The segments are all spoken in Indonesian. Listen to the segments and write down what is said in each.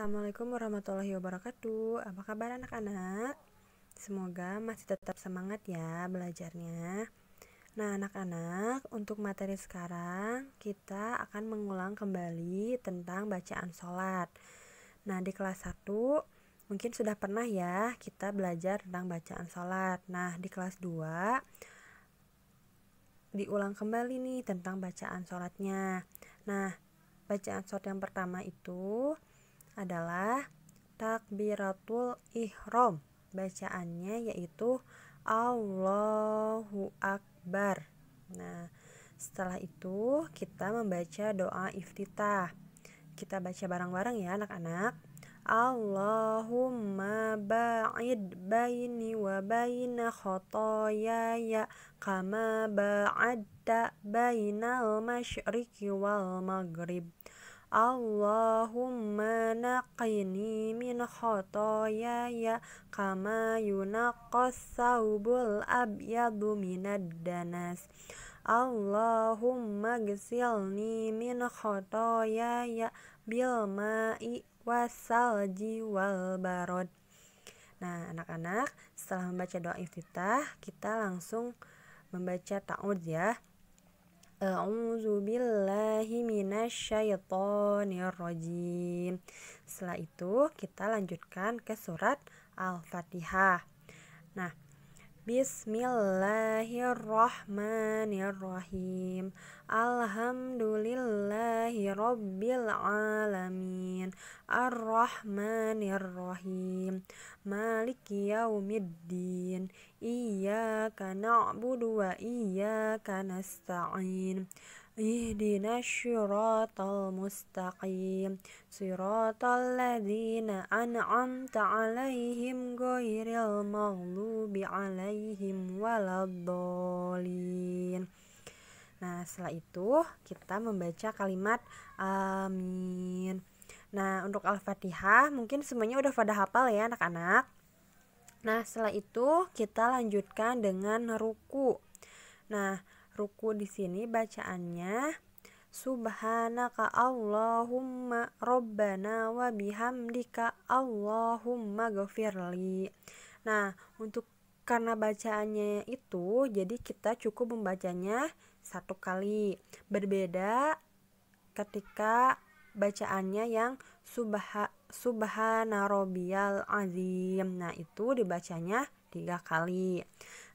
Assalamualaikum warahmatullahi wabarakatuh. Apa kabar anak-anak? Semoga masih tetap semangat ya belajarnya. Nah anak-anak, untuk materi sekarang kita akan mengulang kembali tentang bacaan sholat. Nah di kelas 1 mungkin sudah pernah ya kita belajar tentang bacaan sholat. Nah di kelas 2 diulang kembali nih tentang bacaan sholatnya. Nah bacaan sholat yang pertama itu adalah takbiratul ihram. Bacaannya yaitu Allahu Akbar. Nah, setelah itu kita membaca doa iftitah. Kita baca bareng-bareng ya anak-anak. Allahumma ba'id baini wa baina khotoyaya kama ba'adta bainal masyriqi wal maghrib. Allahumma naqini min khotoyaya kama yunaqqas saubul abyadu minad danas. Allahumma gsilni min khotoyaya bil ma'i wasalji wal barod. Nah anak-anak, setelah membaca doa iftitah kita langsung membaca ta'awudz ya. A'udzu billahi minasyaitonir rajim. Setelah itu kita lanjutkan ke surat Al-Fatihah. Nah, Bismillahirrahmanirrahim. Alhamdulillahi rabbil alamin. Arrahmanirrahim. Maliki yaumiddin. Iyyaka na'budu wa iyyaka nasta'in. Ihdinas syiratal mustaqim. Siratal ladzina an'amta 'alaihim ghairil maghdubi 'alaihim waladdallin. Nah, setelah itu kita membaca kalimat amin. Nah, untuk Al-Fatihah mungkin semuanya udah pada hafal ya anak-anak. Nah, setelah itu kita lanjutkan dengan ruku. Nah, ruku di sini bacaannya Subhanaka Allahumma Rabbana wa bihamdika Allahumma ghafirli. Nah, karena bacaannya itu, jadi kita cukup membacanya satu kali. Berbeda ketika bacaannya yang subhana rabbiyal azim. Nah, itu dibacanya 3 kali.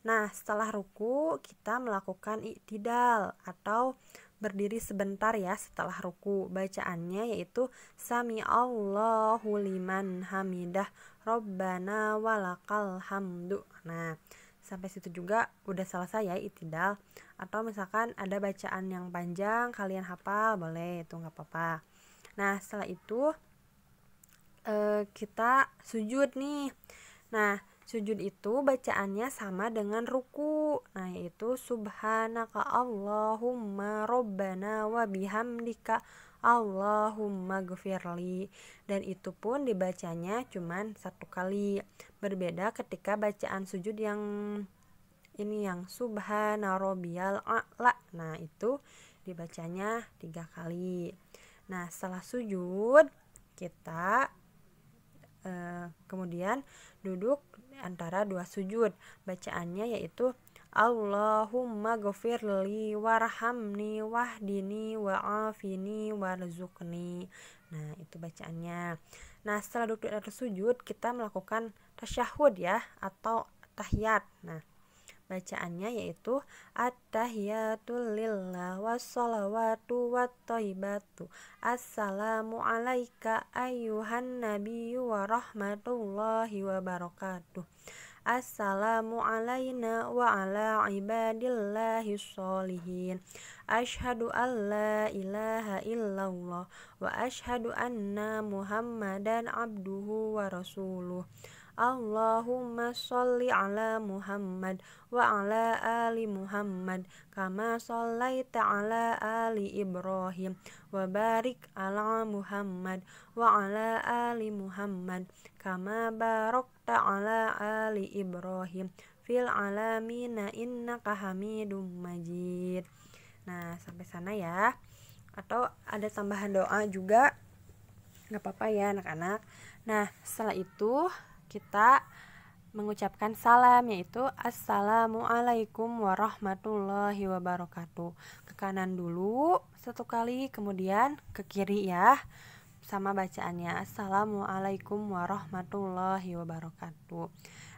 Nah, setelah ruku kita melakukan i'tidal atau berdiri sebentar ya setelah ruku. Bacaannya yaitu Sami Allahu liman hamidah Rabbana walakal hamdu. Nah, sampai situ juga udah selesai ya i'tidal. Atau misalkan ada bacaan yang panjang kalian hafal, boleh, itu nggak apa-apa. Nah, setelah itu kita sujud nih. Nah, sujud itu bacaannya sama dengan ruku. Nah, yaitu Subhanaka Allahumma Rabbana wa bihamdika Allahumma ghafirli. Dan itu pun dibacanya cuman 1 kali. Berbeda ketika bacaan sujud yang ini yang Subhana rabbiyal a'la. Nah, itu dibacanya 3 kali. Nah, setelah sujud kita kemudian duduk antara 2 sujud. Bacaannya yaitu Allahumma ghafirli warhamni wahdini wa'afini warzuqni. Nah, itu bacaannya. Nah, setelah duduk atau sujud kita melakukan tasyahud ya atau tahiyat. Nah, bacaannya yaitu At-tahiyatul lillah wassalawatu wattaibatu Assalamu alaika ayyuhan nabiyyu wa rahmatullahi wa barakatuh. Assalamu alaina wa ala ibadillahi sholihin. Ashhadu an la ilaha illallah wa ashhadu anna muhammadan abduhu wa rasuluh. Allahumma sholli ala Muhammad wa ala ali Muhammad kama shallaita ala ali Ibrahim wa barik ala Muhammad wa ala ali Muhammad kama barakta ala ali Ibrahim fil alamina innaka hamidum majid. Nah, sampai sana ya. Atau ada tambahan doa juga nggak apa-apa ya anak-anak. Nah, setelah itu kita mengucapkan salam, yaitu Assalamualaikum warahmatullahi wabarakatuh. Ke kanan dulu satu kali, kemudian ke kiri ya, sama bacaannya Assalamualaikum warahmatullahi wabarakatuh.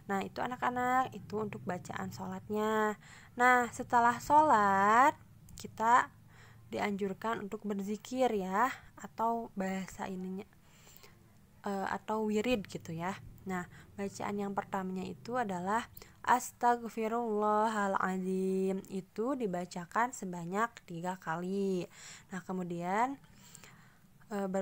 Nah, itu anak-anak, itu untuk bacaan sholatnya. Nah, setelah sholat kita dianjurkan untuk berzikir ya, atau bahasa ininya atau wirid gitu ya. Nah, bacaan yang pertamanya itu adalah Astagfirullahaladzim, itu dibacakan sebanyak 3 kali. Nah, kemudian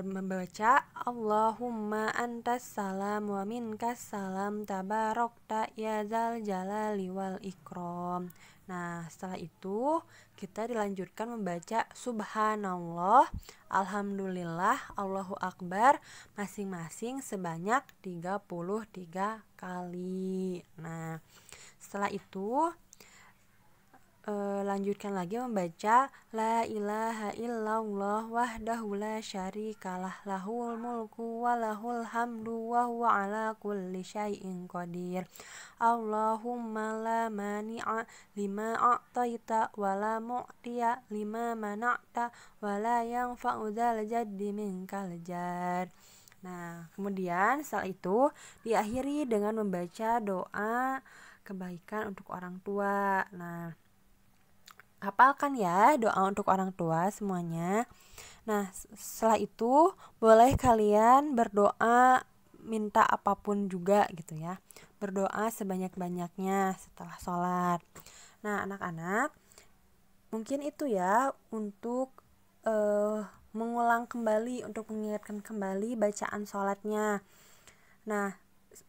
membaca Allahumma antas salam wa minkas salam tabarokta ya zal jalali wal ikram. Nah, setelah itu kita dilanjutkan membaca subhanallah, alhamdulillah, Allahu akbar masing-masing sebanyak 33 kali. Nah, setelah itu lanjutkan lagi membaca la ilaha illallah wahdahu la syarikalah lahul mulku wa lahul hamdu wa huwa ala kulli syai'in qadir. Allahumma la mani'a lima a'taita wa la mu'tiya lima mana'ta wa la yanfa'u dzal jaddi minkal jadd. Nah, kemudian setelah itu diakhiri dengan membaca doa kebaikan untuk orang tua. Nah, hafalkan ya doa untuk orang tua semuanya. Nah, setelah itu boleh kalian berdoa minta apapun juga gitu ya. Berdoa sebanyak-banyaknya setelah sholat. Nah, anak-anak, mungkin itu ya untuk mengulang kembali, untuk mengingatkan kembali bacaan sholatnya. Nah,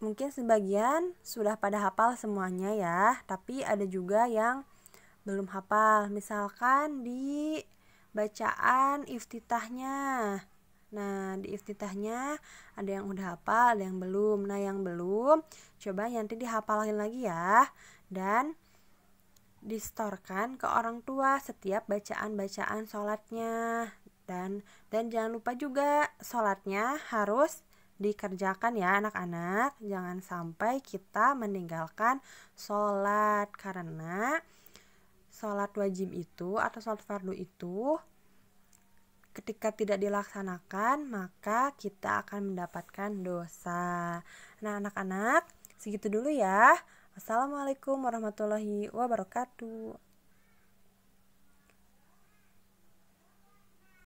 mungkin sebagian sudah pada hafal semuanya ya, tapi ada juga yang belum hafal, misalkan di bacaan iftitahnya. Nah, di iftitahnya ada yang udah hafal, ada yang belum. Nah, yang belum coba nanti dihafalin lagi ya, dan distorkan ke orang tua setiap bacaan-bacaan sholatnya. Dan jangan lupa juga sholatnya harus dikerjakan ya anak-anak. Jangan sampai kita meninggalkan sholat, karena sholat wajib itu atau sholat fardu itu ketika tidak dilaksanakan maka kita akan mendapatkan dosa. Nah, anak-anak, segitu dulu ya. Wassalamualaikum warahmatullahi wabarakatuh.